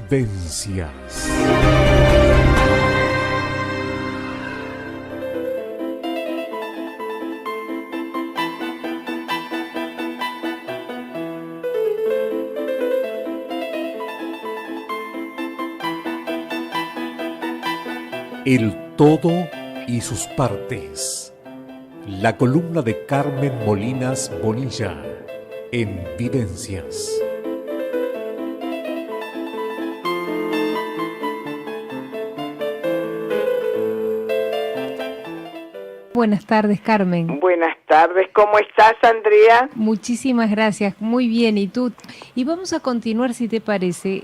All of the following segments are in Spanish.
Vivencias. El todo y sus partes. La columna de Carmen Molinas Bonilla en Vivencias. Buenas tardes, Carmen. Buenas tardes, ¿cómo estás, Andrea? Muchísimas gracias, muy bien, ¿y tú? Y vamos a continuar, si te parece,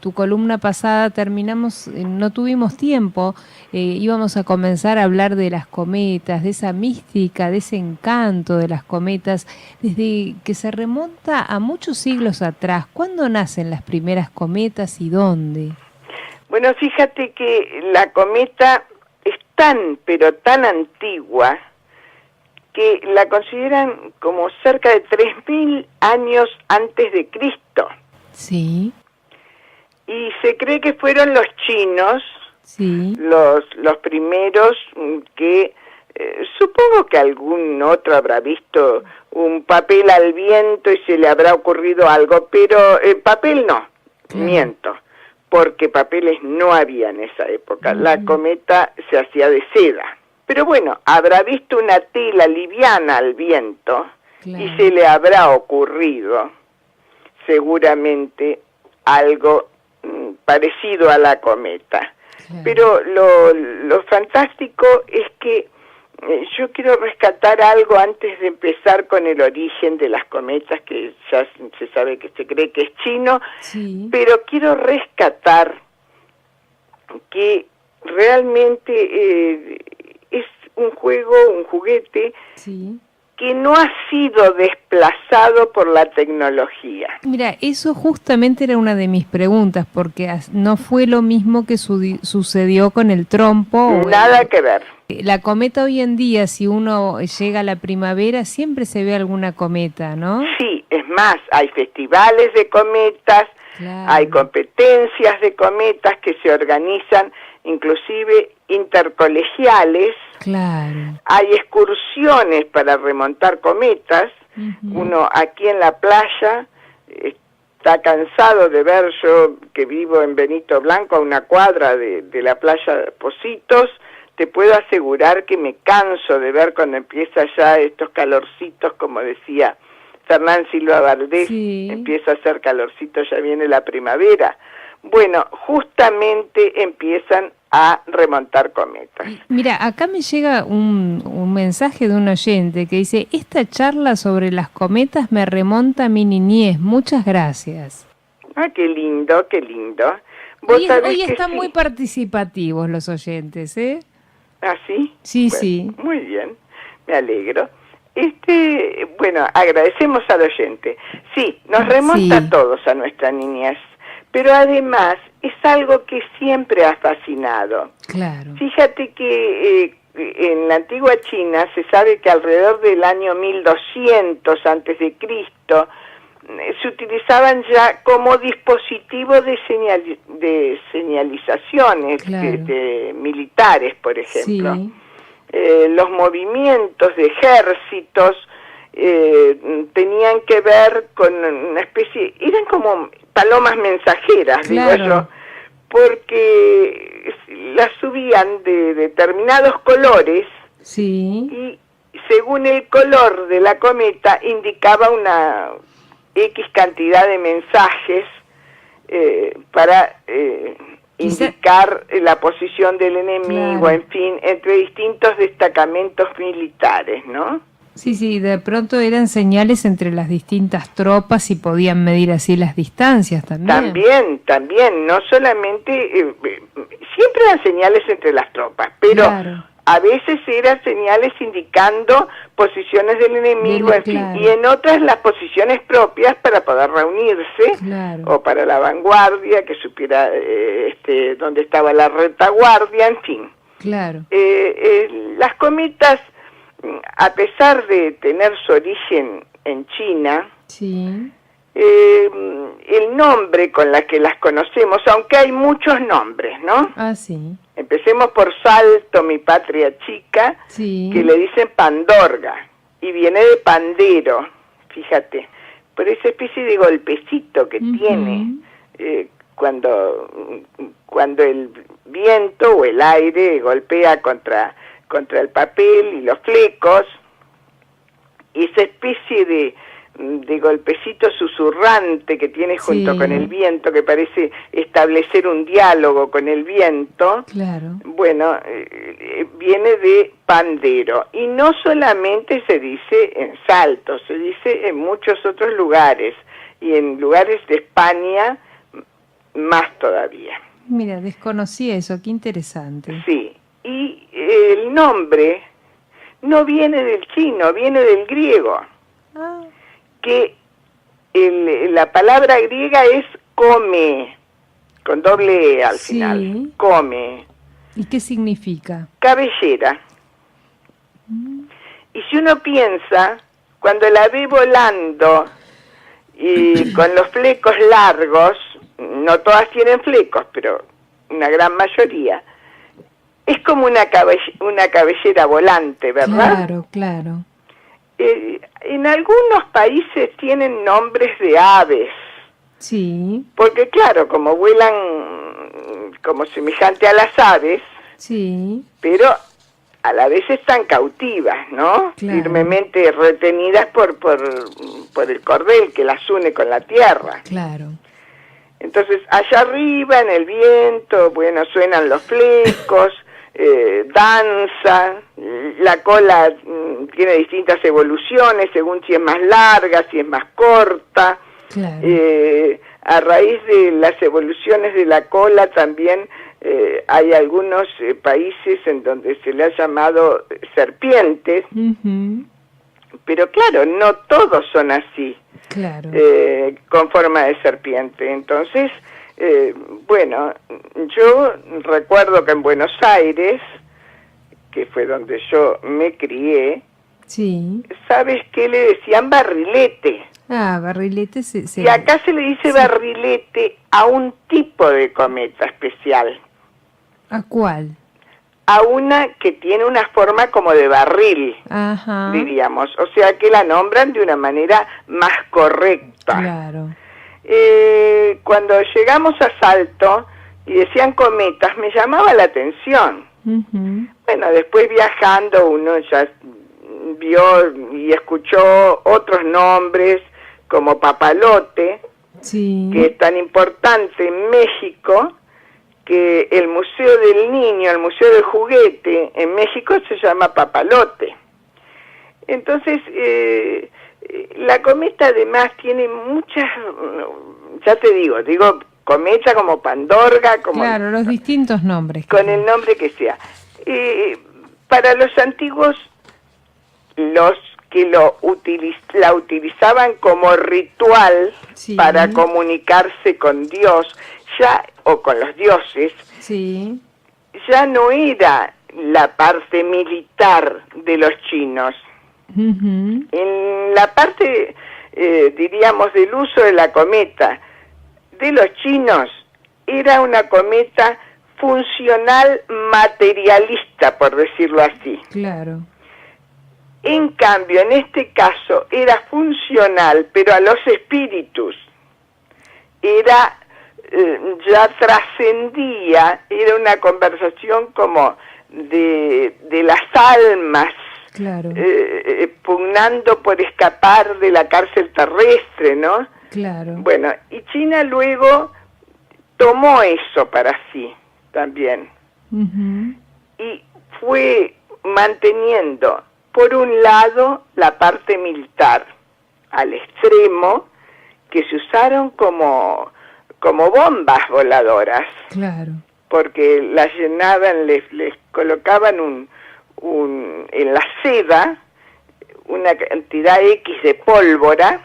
tu columna pasada terminamos, no tuvimos tiempo, íbamos a comenzar a hablar de las cometas, de esa mística, de ese encanto de las cometas, desde que se remonta a muchos siglos atrás. ¿Cuándo nacen las primeras cometas y dónde? Bueno, fíjate que la cometa es tan, pero tan antigua que la consideran como cerca de 3.000 años antes de Cristo. Sí. Y se cree que fueron los chinos, sí, los primeros que, supongo que algún otro habrá visto un papel al viento y se le habrá ocurrido algo, pero papel no, miento. Porque papeles no había en esa época. La cometa se hacía de seda. Pero bueno, habrá visto una tela liviana al viento y se le habrá ocurrido seguramente algo parecido a la cometa. Pero lo fantástico es que yo quiero rescatar algo antes de empezar con el origen de las cometas, que ya se sabe que se cree que es chino, pero quiero rescatar que realmente es un juguete que no ha sido desplazado por la tecnología. Mira, eso justamente era una de mis preguntas, porque no fue lo mismo que sucedió con el trompo. Nada que ver. La cometa hoy en día, si uno llega a la primavera, siempre se ve alguna cometa, ¿no? Sí, es más, hay festivales de cometas, hay competencias de cometas que se organizan, inclusive intercolegiales. Hay excursiones para remontar cometas. Uno aquí en la playa está cansado de ver, yo que vivo en Benito Blanco, a una cuadra de la playa Pocitos, te puedo asegurar que me canso de ver cuando empieza ya estos calorcitos, como decía Fernán Silva Valdés, empieza a hacer calorcito, ya viene la primavera. Bueno, justamente empiezan a remontar cometas. Mira, acá me llega un mensaje de un oyente que dice: esta charla sobre las cometas me remonta a mi niñez, muchas gracias. Ah, qué lindo, qué lindo. Hoy están muy participativos los oyentes, ¿eh? ¿Ah, sí? Sí, bueno, sí. Muy bien, me alegro. Bueno, agradecemos al oyente. Sí, nos remonta a todos a nuestra niñez, pero además es algo que siempre ha fascinado. Fíjate que en la antigua China se sabe que alrededor del año 1200 antes de Cristo se utilizaban ya como dispositivo de señalizaciones militares, por ejemplo. Los movimientos de ejércitos tenían que ver con una especie, eran como palomas mensajeras, digo yo, porque las subían de determinados colores y según el color de la cometa indicaba una X cantidad de mensajes para indicar la posición del enemigo, en fin, entre distintos destacamentos militares, ¿no? Sí, de pronto eran señales entre las distintas tropas y podían medir así las distancias también. También, no solamente, siempre eran señales entre las tropas, pero a veces eran señales indicando posiciones del enemigo, en fin, y en otras las posiciones propias para poder reunirse, o para la vanguardia, que supiera dónde estaba la retaguardia, en fin. Las cometas, a pesar de tener su origen en China, el nombre con la que las conocemos, aunque hay muchos nombres, ¿no? Ah, sí. Empecemos por Salto, mi patria chica, sí. que le dicen pandorga, y viene de pandero, fíjate, por esa especie de golpecito que tiene cuando el viento o el aire golpea contra el papel y los flecos, y esa especie de golpecito susurrante que tiene junto con el viento, que parece establecer un diálogo con el viento. Claro. Bueno, viene de pandero. Y no solamente se dice en Salto, se dice en muchos otros lugares, y en lugares de España más todavía. Mira, desconocí eso, qué interesante. Sí, y el nombre no viene del chino, viene del griego. Ah. Que la palabra griega es come, con doble E al final, come. ¿Y qué significa? Cabellera. Y si uno piensa, cuando la ve volando y con los flecos largos, no todas tienen flecos, pero una gran mayoría, es como una cabellera volante, ¿verdad? Claro, claro. En algunos países tienen nombres de aves. Sí. Porque claro, como vuelan como semejante a las aves, sí. Pero a la vez están cautivas, ¿no? Claro. Firmemente retenidas por el cordel que las une con la tierra. Claro. Entonces, allá arriba en el viento, bueno, suenan los flecos, danza, la cola tiene distintas evoluciones según si es más larga, si es más corta. Claro. A raíz de las evoluciones de la cola también hay algunos países en donde se le ha llamado serpientes, pero claro, no todos son así, claro. Con forma de serpiente. Entonces, bueno, yo recuerdo que en Buenos Aires, que fue donde yo me crié, sí. ¿Sabes qué le decían? Barrilete. Ah, barrilete Y acá se le dice barrilete a un tipo de cometa especial. ¿A cuál? A una que tiene una forma como de barril, ajá, diríamos. O sea que la nombran de una manera más correcta. Claro. Cuando llegamos a Salto y decían cometas, me llamaba la atención. Bueno, después viajando uno ya vio y escuchó otros nombres como papalote, sí. que es tan importante en México, que el Museo del Niño, el Museo del Juguete en México se llama papalote. Entonces, la cometa además tiene muchas, ya te digo cometa como pandorga, como... Claro, los distintos nombres. Con el nombre que sea. Para los antiguos, los que la utilizaban como ritual sí. para comunicarse con Dios, ya o con los dioses, sí. ya no era la parte militar de los chinos. En la parte, diríamos, del uso de la cometa de los chinos, era una cometa funcional materialista, por decirlo así. Claro. En cambio, en este caso, era funcional, pero a los espíritus. Era, ya trascendía, era una conversación como de las almas, claro. Pugnando por escapar de la cárcel terrestre, ¿no? Claro. Bueno, y China luego tomó eso para sí también. Y fue manteniendo, por un lado, la parte militar al extremo, que se usaron como bombas voladoras. Claro. Porque las llenaban, les colocaban en la seda una cantidad X de pólvora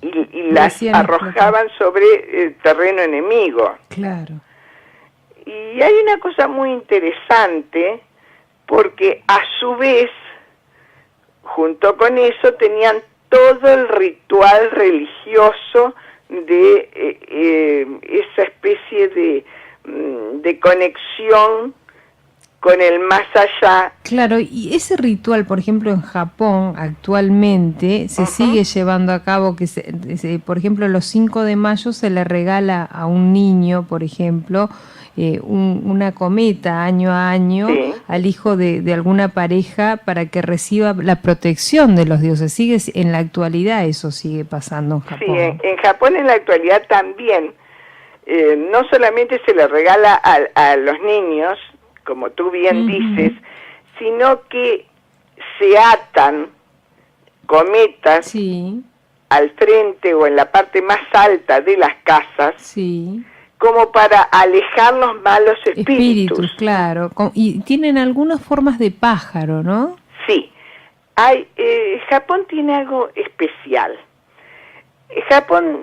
y las arrojaban sobre el terreno enemigo. Claro. Y hay una cosa muy interesante, porque a su vez, junto con eso, tenían todo el ritual religioso de esa especie de conexión con el más allá. Claro, y ese ritual, por ejemplo, en Japón actualmente se sigue llevando a cabo, que por ejemplo, los 5 de mayo se le regala a un niño, por ejemplo, una cometa año a año, sí, al hijo de alguna pareja para que reciba la protección de los dioses. Sigue en la actualidad, eso sigue pasando en Japón. Sí, en Japón en la actualidad también, no solamente se le regala a los niños, como tú bien dices, sino que se atan cometas, sí, al frente o en la parte más alta de las casas, sí, como para alejar los malos espíritus. Claro. Y tienen algunas formas de pájaro, ¿no? Sí. Japón tiene algo especial. Japón,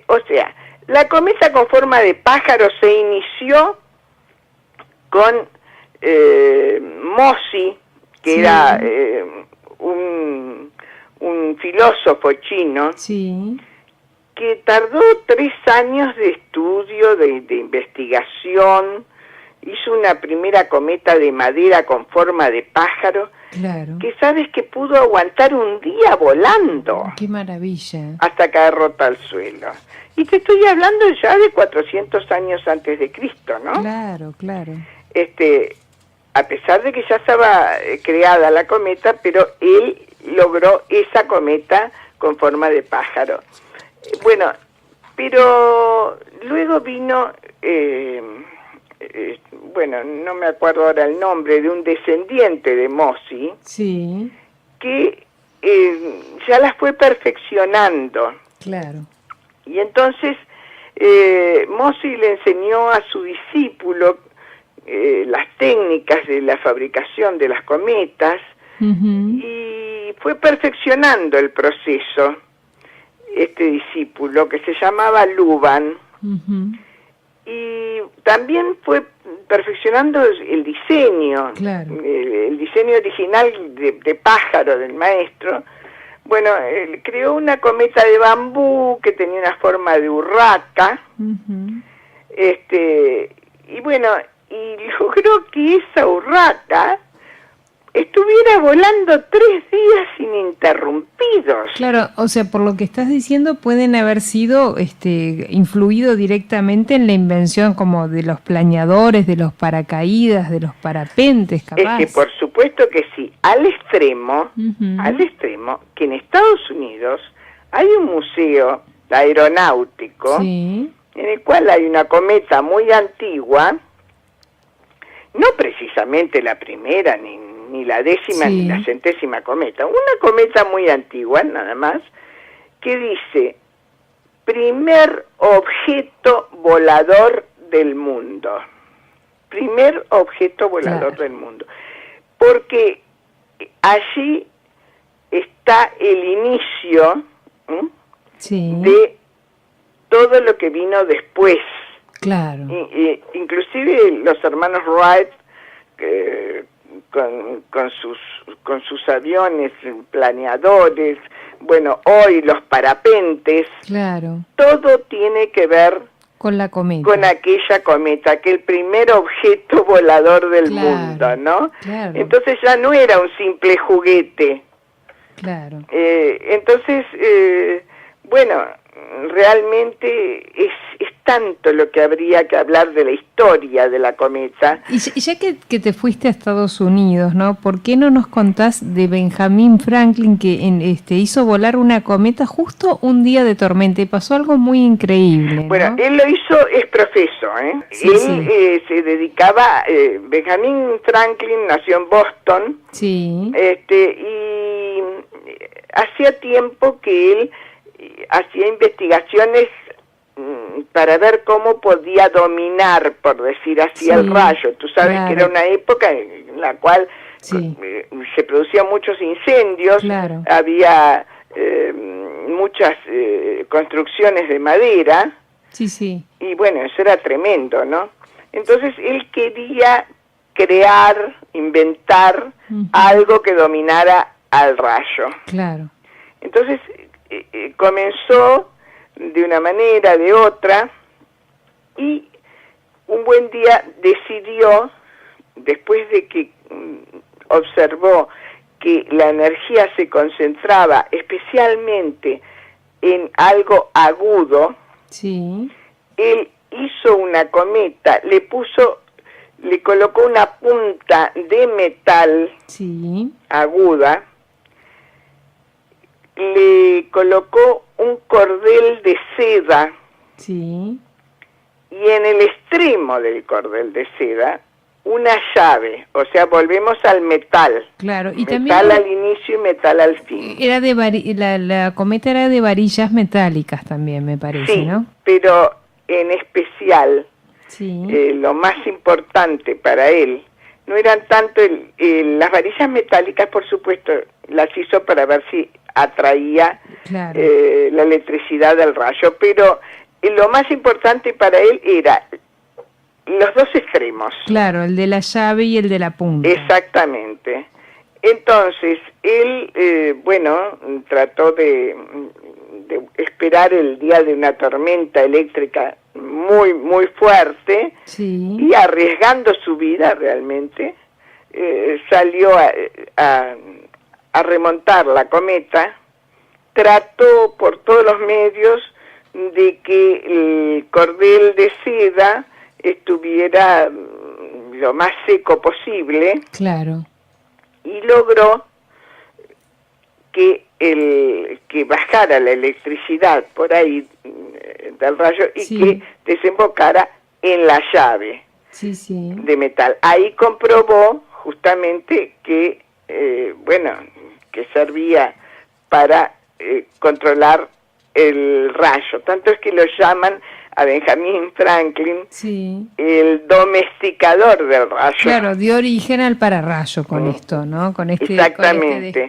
o sea, la cometa con forma de pájaro se inició con Mozi, que sí, era un filósofo chino, sí, que tardó 3 años de estudio, de investigación. Hizo una primera cometa de madera con forma de pájaro, claro, que sabes que pudo aguantar un día volando. ¡Qué maravilla! Hasta caer rota al suelo. Y te estoy hablando ya de 400 años antes de Cristo, ¿no? Claro, claro. A pesar de que ya estaba creada la cometa, pero él logró esa cometa con forma de pájaro. Bueno, pero luego vino, bueno, no me acuerdo ahora el nombre, de un descendiente de Mozi, sí, que ya las fue perfeccionando. Claro. Y entonces Mozi le enseñó a su discípulo las técnicas de la fabricación de las cometas, y fue perfeccionando el proceso este discípulo, que se llamaba Luban, y también fue perfeccionando el diseño, claro, el diseño original de pájaro del maestro. Bueno, él creó una cometa de bambú que tenía una forma de urraca, y bueno, y logró que esa urraca estuviera volando 3 días ininterrumpidos. Claro, o sea, por lo que estás diciendo, pueden haber sido influido directamente en la invención como de los planeadores, de los paracaídas, de los parapentes, capaz. Es que por supuesto que sí, al extremo, que en Estados Unidos hay un museo aeronáutico, sí, en el cual hay una cometa muy antigua, no precisamente la primera, ni la 10ª, sí, ni la 100ª cometa, una cometa muy antigua, nada más, que dice, primer objeto volador del mundo. Primer objeto volador, claro, del mundo. Porque allí está el inicio, sí, de todo lo que vino después. Claro. Inclusive los hermanos Wright, con sus aviones planeadores, bueno, hoy los parapentes, claro, todo tiene que ver con la cometa, con aquella cometa, aquel primer objeto volador del, claro, mundo, ¿no? Claro. Entonces ya no era un simple juguete. Claro. Entonces, bueno, realmente es tanto lo que habría que hablar de la historia de la cometa. Y ya que te fuiste a Estados Unidos, ¿no? ¿Por qué no nos contás de Benjamin Franklin, que hizo volar una cometa justo un día de tormenta y pasó algo muy increíble, ¿no? Bueno, él lo hizo, es profeso, ¿eh? Sí, él sí, se dedicaba, Benjamin Franklin nació en Boston, sí, y hacía tiempo que él hacía investigaciones para ver cómo podía dominar, por decir así, sí, el rayo. Tú sabes, claro, que era una época en la cual, sí, se producían muchos incendios, claro, había muchas construcciones de madera, sí, sí, y bueno, eso era tremendo, ¿no? Entonces él quería crear, inventar algo que dominara al rayo. Claro. Entonces comenzó de una manera, de otra, y un buen día decidió, después de que observó que la energía se concentraba especialmente en algo agudo, sí, él hizo una cometa, le colocó una punta de metal, sí, aguda, le colocó un cordel de seda, sí, y en el extremo del cordel de seda una llave, o sea, volvemos al metal. Claro, y metal también al inicio y metal al fin. era la cometa era de varillas metálicas también, me parece, Sí, ¿no? pero en especial, Sí, lo más importante para él no eran tanto las varillas metálicas, por supuesto, las hizo para ver si atraía claro. La electricidad del rayo, pero lo más importante para él era los dos extremos. Claro, el de la llave y el de la punta. Exactamente. Entonces, él, trató de esperar el día de una tormenta eléctrica muy, muy fuerte, sí, y arriesgando su vida realmente, salió a remontar la cometa, trató por todos los medios de que el cordel de seda estuviera lo más seco posible. Claro. Y logró que bajara la electricidad por ahí del rayo y sí, que desembocara en la llave, sí, sí, de metal. Ahí comprobó justamente que, que servía para controlar el rayo. Tanto es que lo llaman a Benjamin Franklin, sí, el domesticador del rayo. Claro, dio origen al pararrayo con esto, ¿no? Con este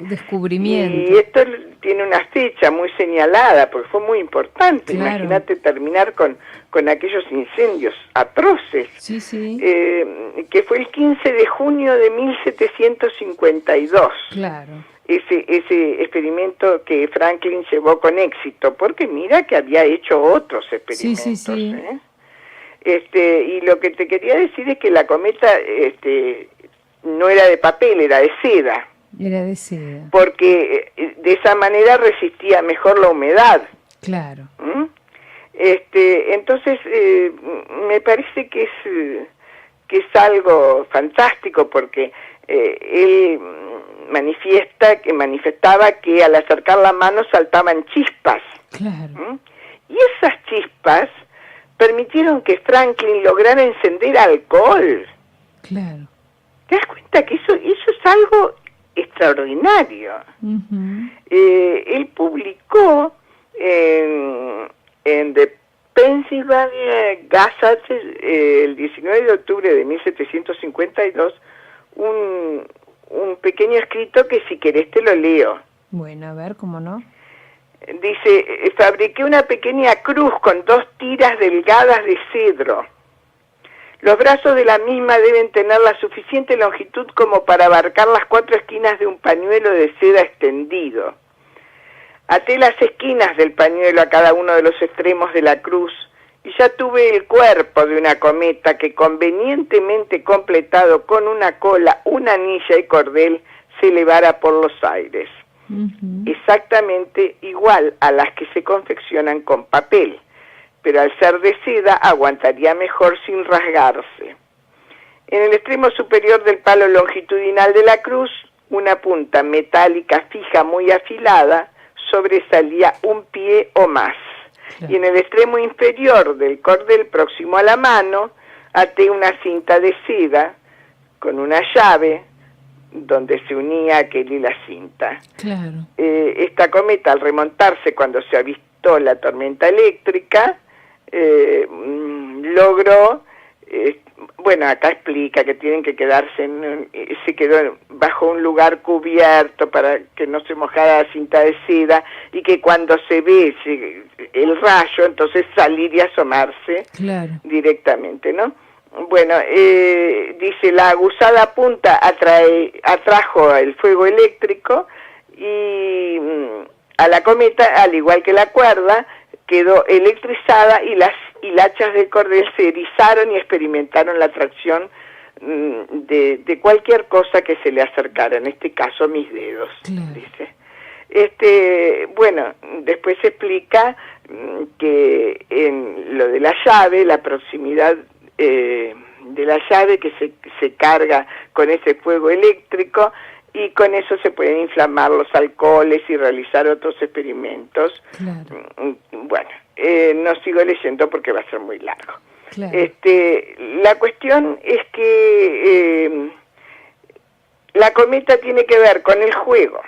descubrimiento. Y esto tiene una fecha muy señalada, porque fue muy importante. Claro. Imagínate terminar con aquellos incendios atroces. Sí, sí. Que fue el 15 de junio de 1752. Claro. Ese experimento que Franklin llevó con éxito, porque mira que había hecho otros experimentos. Sí, sí, sí. Y lo que te quería decir es que la cometa no era de papel, era de seda. Era de seda. Porque de esa manera resistía mejor la humedad. Claro. Entonces, me parece que es algo fantástico, porque él manifestaba que al acercar la mano saltaban chispas. Claro. Y esas chispas permitieron que Franklin lograra encender alcohol. Claro. ¿Te das cuenta que eso es algo extraordinario? Uh-huh. Él publicó en The Pennsylvania Gazette el 19 de octubre de 1752 un pequeño escrito que, si querés, te lo leo. Bueno, a ver, ¿cómo no? Dice: fabriqué una pequeña cruz con 2 tiras delgadas de cedro. Los brazos de la misma deben tener la suficiente longitud como para abarcar las 4 esquinas de un pañuelo de seda extendido. Até las esquinas del pañuelo a cada uno de los extremos de la cruz, y ya tuve el cuerpo de una cometa que, convenientemente completado con una cola, una anilla y cordel, se elevara por los aires. Uh-huh. Exactamente igual a las que se confeccionan con papel, pero al ser de seda aguantaría mejor sin rasgarse. En el extremo superior del palo longitudinal de la cruz, una punta metálica fija muy afilada sobresalía un pie o más. Claro. Y en el extremo inferior del cordel, próximo a la mano, até una cinta de seda con una llave donde se unía aquel y la cinta. Claro. Esta cometa, al remontarse cuando se avistó la tormenta eléctrica, logró, acá explica que tienen que quedarse, se quedó bajo un lugar cubierto para que no se mojara la cinta de seda, y que cuando se ve el rayo, entonces salir y asomarse. Claro. Directamente, ¿no? Bueno, dice: la aguzada punta atrajo el fuego eléctrico, y a la cometa, al igual que la cuerda, quedó electrizada y las hilachas del cordel se erizaron y experimentaron la atracción de cualquier cosa que se le acercara, en este caso mis dedos, claro. Dice. Bueno, después se explica que en lo de la llave, la proximidad de la llave que se carga con ese fuego eléctrico, y con eso se pueden inflamar los alcoholes y realizar otros experimentos. Claro. Bueno, no sigo leyendo porque va a ser muy largo. Claro. La cuestión es que la cometa tiene que ver con el juego,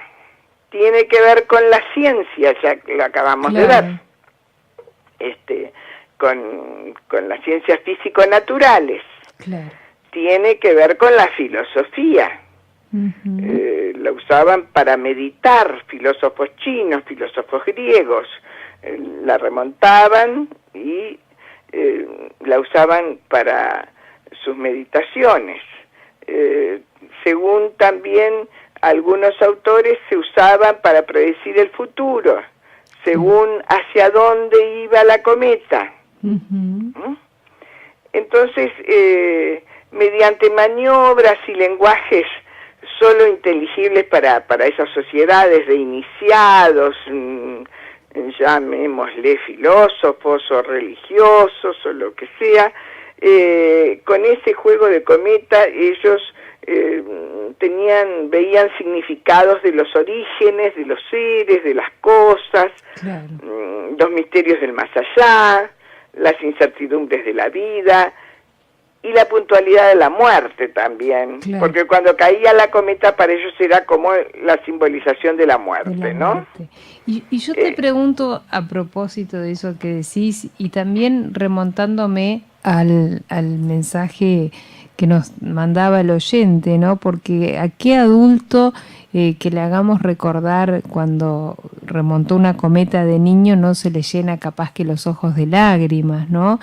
tiene que ver con la ciencia, ya lo acabamos de ver, con las ciencias físico-naturales, claro. Tiene que ver con la filosofía. La usaban para meditar, filósofos chinos, filósofos griegos, la remontaban y la usaban para sus meditaciones. Según también algunos autores, se usaban para predecir el futuro, según hacia dónde iba la cometa. Entonces, mediante maniobras y lenguajes solo inteligibles para esas sociedades de iniciados, llamémosle filósofos o religiosos o lo que sea, con ese juego de cometa ellos veían significados de los orígenes, de los seres, de las cosas, claro. Los misterios del más allá, las incertidumbres de la vida, y la puntualidad de la muerte también, claro. Porque cuando caía la cometa para ellos era como la simbolización de la muerte, ¿no? Y yo te pregunto a propósito de eso que decís, y también remontándome al mensaje que nos mandaba el oyente, ¿no? Porque a qué adulto que le hagamos recordar cuando remontó una cometa de niño no se le llena capaz que los ojos de lágrimas, ¿no?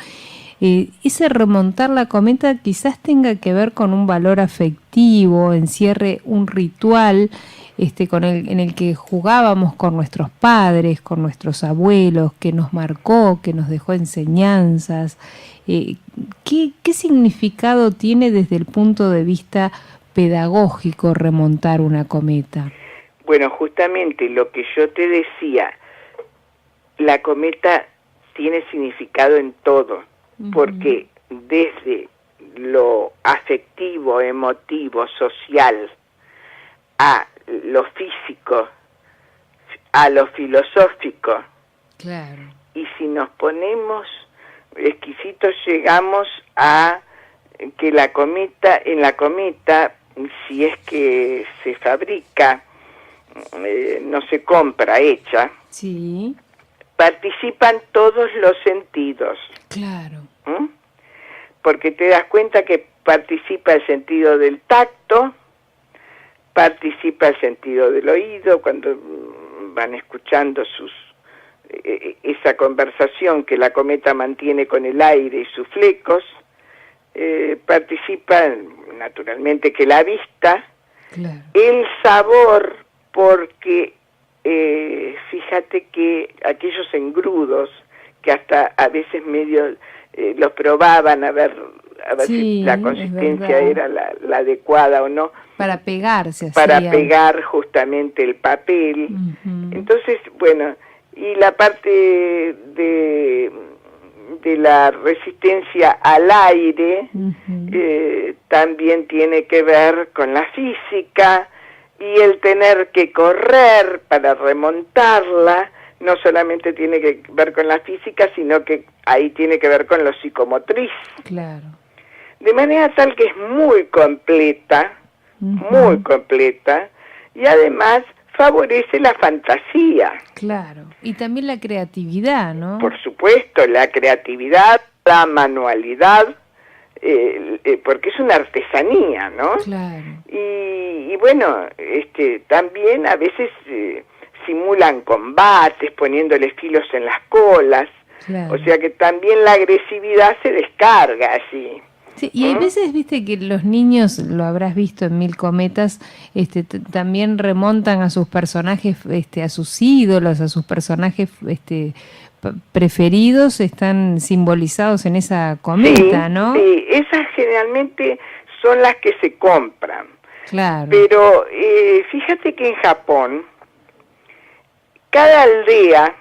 Ese remontar la cometa quizás tenga que ver con un valor afectivo, encierre un ritual en el que jugábamos con nuestros padres, con nuestros abuelos, que nos marcó, que nos dejó enseñanzas. ¿Qué significado tiene desde el punto de vista pedagógico remontar una cometa? Bueno, justamente lo que yo te decía, la cometa tiene significado en todo. Porque desde lo afectivo, emotivo, social, a lo físico, a lo filosófico, claro. Y si nos ponemos exquisitos, llegamos a que en la cometa, si es que se fabrica, no se compra hecha, sí. Participan todos los sentidos. Claro. Porque te das cuenta que participa el sentido del tacto, participa el sentido del oído, cuando van escuchando esa conversación que la cometa mantiene con el aire y sus flecos, participa naturalmente que la vista, claro. El sabor, porque fíjate que aquellos engrudos que hasta a veces medio los probaban a ver sí, si la consistencia era la adecuada o no. Para pegarse. Para pegar justamente el papel. Entonces, bueno, y la parte de la resistencia al aire también tiene que ver con la física, y el tener que correr para remontarla no solamente tiene que ver con la física, sino que ahí tiene que ver con lo psicomotriz. Claro. De manera tal que es muy completa, y además favorece la fantasía. Claro, y también la creatividad, ¿no? Por supuesto, la creatividad, la manualidad, porque es una artesanía, ¿no? Claro. Y bueno, también a veces simulan combates poniéndole filos en las colas, claro. O sea que también la agresividad se descarga allí. Sí, y hay veces, viste, que los niños, lo habrás visto en Mil Cometas, también remontan a sus personajes, a sus ídolos, a sus personajes preferidos, están simbolizados en esa cometa, sí, ¿no? Sí, esas generalmente son las que se compran. Claro. Pero fíjate que en Japón, cada aldea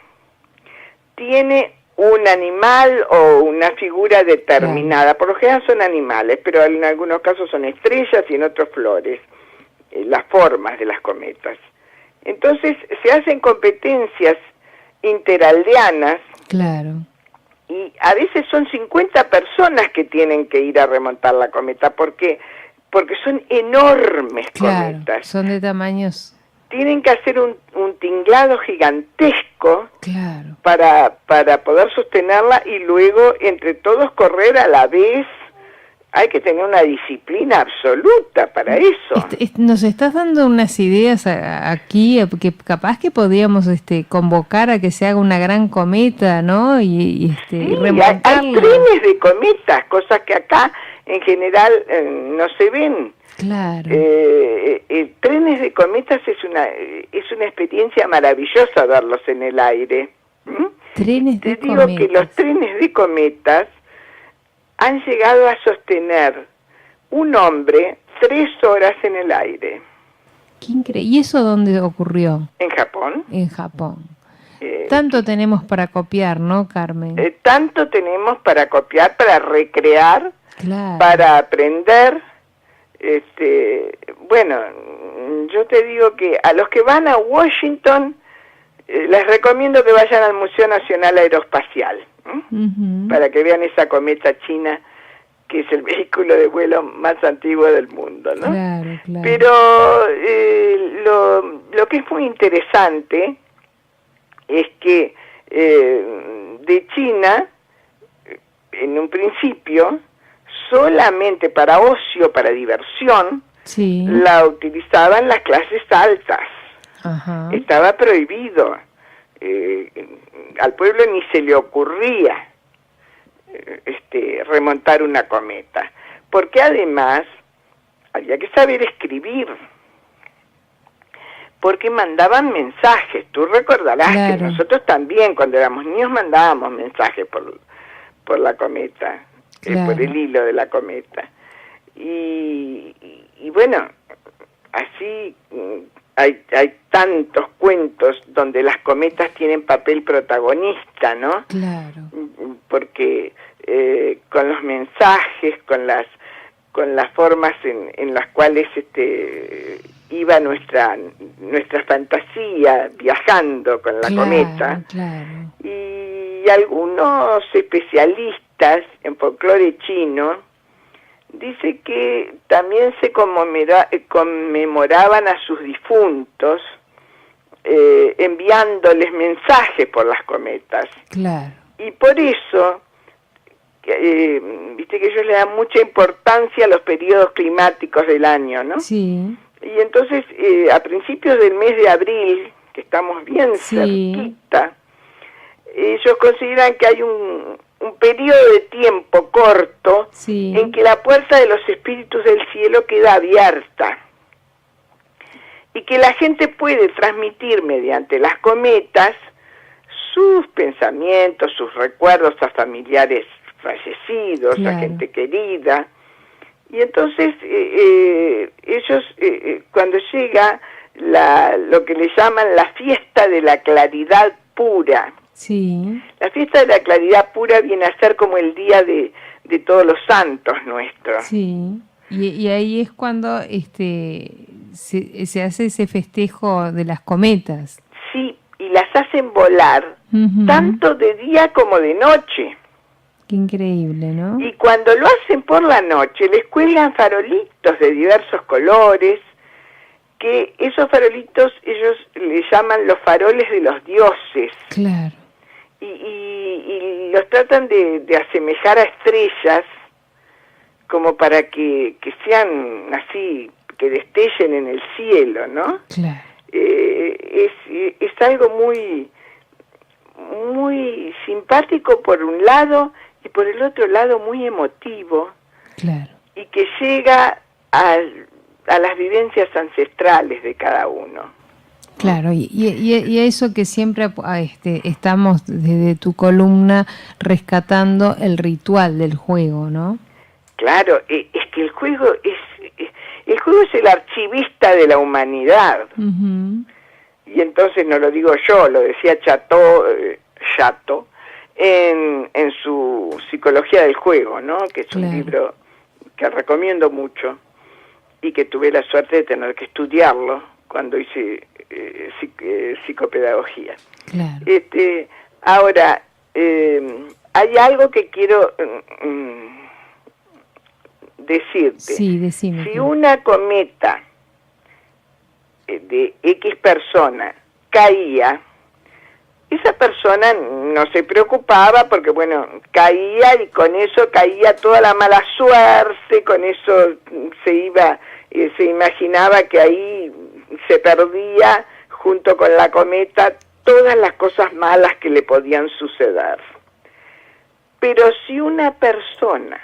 tiene un animal o una figura determinada. Por lo general son animales, pero en algunos casos son estrellas y en otros flores, las formas de las cometas. Entonces se hacen competencias interaldeanas. Claro. Y a veces son 50 personas que tienen que ir a remontar la cometa, porque son enormes cometas. Son de tamaños. Tienen que hacer un tinglado gigantesco, claro, para poder sostenerla y luego entre todos correr a la vez. Hay que tener una disciplina absoluta para eso. Nos estás dando unas ideas aquí que capaz que podríamos convocar a que se haga una gran cometa, ¿no? Y remontarla. Hay trenes de cometas, cosas que acá en general no se ven. Claro. Trenes de cometas es una experiencia maravillosa verlos en el aire. Trenes de cometas. Te digo que los trenes de cometas han llegado a sostener un hombre 3 horas en el aire. Qué increíble. ¿Y eso dónde ocurrió? En Japón. En Japón. Tanto tenemos para copiar, ¿no, Carmen? Tanto tenemos para copiar, para recrear, claro, para aprender. Bueno, yo te digo que a los que van a Washington les recomiendo que vayan al Museo Nacional Aeroespacial, para que vean esa cometa china, que es el vehículo de vuelo más antiguo del mundo, ¿no? Claro, claro. Pero lo que es muy interesante es que de China, en un principio, solamente para ocio, para diversión, sí, la utilizaban las clases altas. Ajá. Estaba prohibido. Al pueblo ni se le ocurría remontar una cometa, porque además había que saber escribir, porque mandaban mensajes. Tú recordarás, claro, que nosotros también cuando éramos niños mandábamos mensajes por la cometa, claro, por el hilo de la cometa. Y bueno, así hay tantos cuentos donde las cometas tienen papel protagonista, ¿no? Claro. Porque con los mensajes, con las formas en las cuales iba nuestra fantasía viajando con la, claro, cometa, claro, y algunos especialistas en folclore chino dice que también se conmemoraban a sus difuntos enviándoles mensajes por las cometas. Claro. Y por eso, viste que ellos le dan mucha importancia a los periodos climáticos del año, ¿no? Sí. Y entonces, a principios del mes de abril, que estamos bien, sí, cerquita, ellos consideran que hay un periodo de tiempo corto, sí, en que la puerta de los espíritus del cielo queda abierta y que la gente puede transmitir mediante las cometas sus pensamientos, sus recuerdos a familiares fallecidos, claro, a gente querida. Y entonces ellos, cuando llega lo que le llaman la fiesta de la claridad pura, sí, la fiesta de la claridad pura viene a ser como el día de todos los santos nuestros. Sí, y ahí es cuando se hace ese festejo de las cometas. Sí, y las hacen volar, tanto de día como de noche. Qué increíble, ¿no? Y cuando lo hacen por la noche, les cuelgan farolitos de diversos colores, que esos farolitos ellos le llaman los faroles de los dioses. Claro. Y los tratan de asemejar a estrellas, como para que sean así, que destellen en el cielo, ¿no? Claro. Es algo muy, muy simpático por un lado, y por el otro lado muy emotivo, Claro. Y que llega a las vivencias ancestrales de cada uno. Claro, y eso que siempre estamos desde tu columna rescatando el ritual del juego, ¿no? Claro, es que el juego es el archivista de la humanidad. Uh-huh. Y entonces no lo digo yo, lo decía Chateau en su Psicología del Juego, ¿no? Que es un libro que recomiendo mucho y que tuve la suerte de tener que estudiarlo cuando hice psicopedagogía. Claro. Ahora, hay algo que quiero decirte. Sí, decime. Si una cometa de X persona caía, esa persona no se preocupaba porque, bueno, caía y con eso caía toda la mala suerte, con eso se imaginaba que ahí se perdía junto con la cometa todas las cosas malas que le podían suceder. Pero si una persona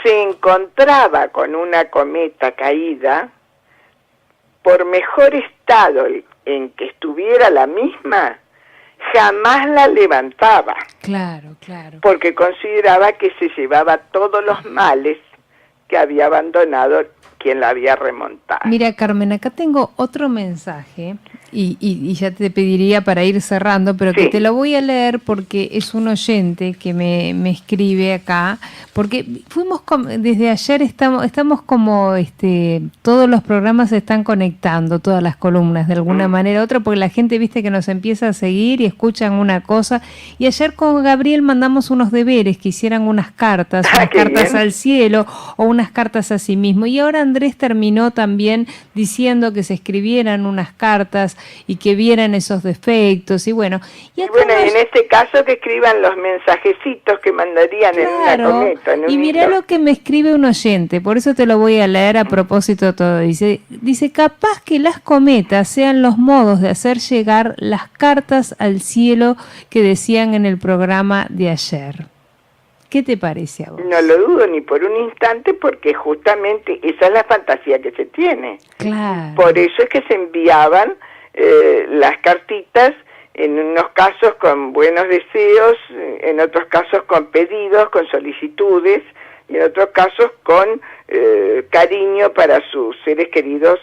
se encontraba con una cometa caída, por mejor estado en que estuviera la misma, jamás la levantaba. Claro, claro. Porque consideraba que se llevaba todos los males que había abandonado quien la había remontado. Mira, Carmen, acá tengo otro mensaje y ya te pediría para ir cerrando, pero que te lo voy a leer porque es un oyente que me escribe acá, porque desde ayer estamos como, todos los programas se están conectando, todas las columnas de alguna manera u otra, porque la gente, viste, que nos empieza a seguir y escuchan una cosa, y ayer con Gabriel mandamos unos deberes, que hicieran unas cartas al cielo o unas cartas a sí mismo, y ahora Andrés terminó también diciendo que se escribieran unas cartas y que vieran esos defectos, y bueno, y en este caso que escriban los mensajecitos que mandarían en una cometa. Y mirá lo que me escribe un oyente, por eso te lo voy a leer a propósito de todo. Dice, capaz que las cometas sean los modos de hacer llegar las cartas al cielo que decían en el programa de ayer. ¿Qué te parece a vos? No lo dudo ni por un instante, porque justamente esa es la fantasía que se tiene. Claro. Por eso es que se enviaban las cartitas, en unos casos con buenos deseos, en otros casos con pedidos, con solicitudes, y en otros casos con cariño para sus seres queridos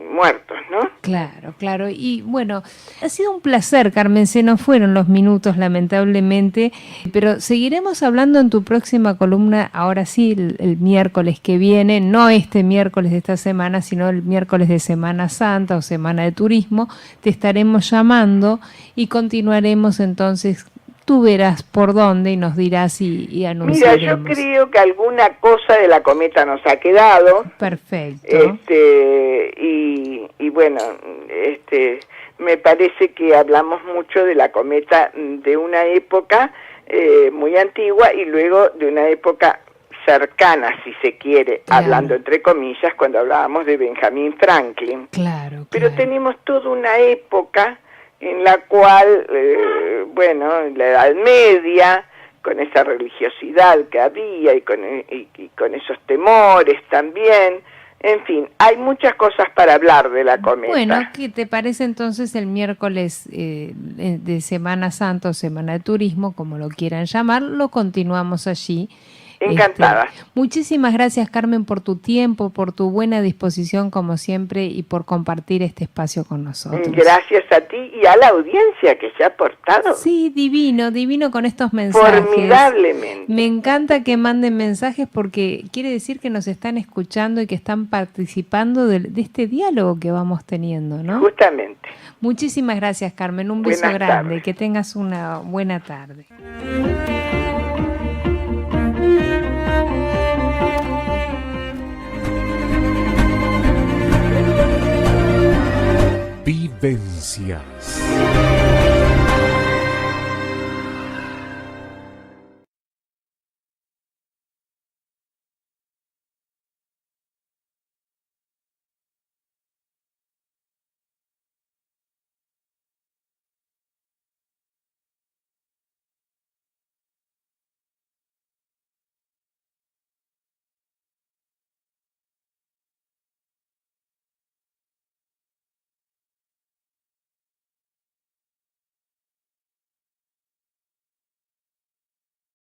muertos, ¿no? Claro, claro. Y bueno, ha sido un placer, Carmen. Se nos fueron los minutos, lamentablemente, pero seguiremos hablando en tu próxima columna, ahora sí, el miércoles que viene, no este miércoles de esta semana, sino el miércoles de Semana Santa o Semana de Turismo. Te estaremos llamando y continuaremos entonces. Tú verás por dónde y nos dirás y anunciaremos. Mira, yo creo que alguna cosa de la cometa nos ha quedado. Perfecto. Y bueno, me parece que hablamos mucho de la cometa de una época muy antigua y luego de una época cercana, si se quiere, hablando entre comillas, cuando hablábamos de Benjamin Franklin. Claro. Pero tenemos toda una época en la cual, la Edad Media, con esa religiosidad que había y con esos temores también, en fin, hay muchas cosas para hablar de la cometa. Bueno, ¿qué te parece entonces el miércoles de Semana Santa o Semana de Turismo, como lo quieran llamar, lo continuamos allí? Encantada. Muchísimas gracias, Carmen, por tu tiempo, por tu buena disposición como siempre y por compartir este espacio con nosotros. Gracias a ti y a la audiencia que se ha portado. Sí, divino con estos mensajes. Formidablemente. Me encanta que manden mensajes porque quiere decir que nos están escuchando y que están participando de este diálogo que vamos teniendo, ¿no? Justamente. Muchísimas gracias, Carmen. Un beso grande. Que tengas una buena tarde. Vivencias.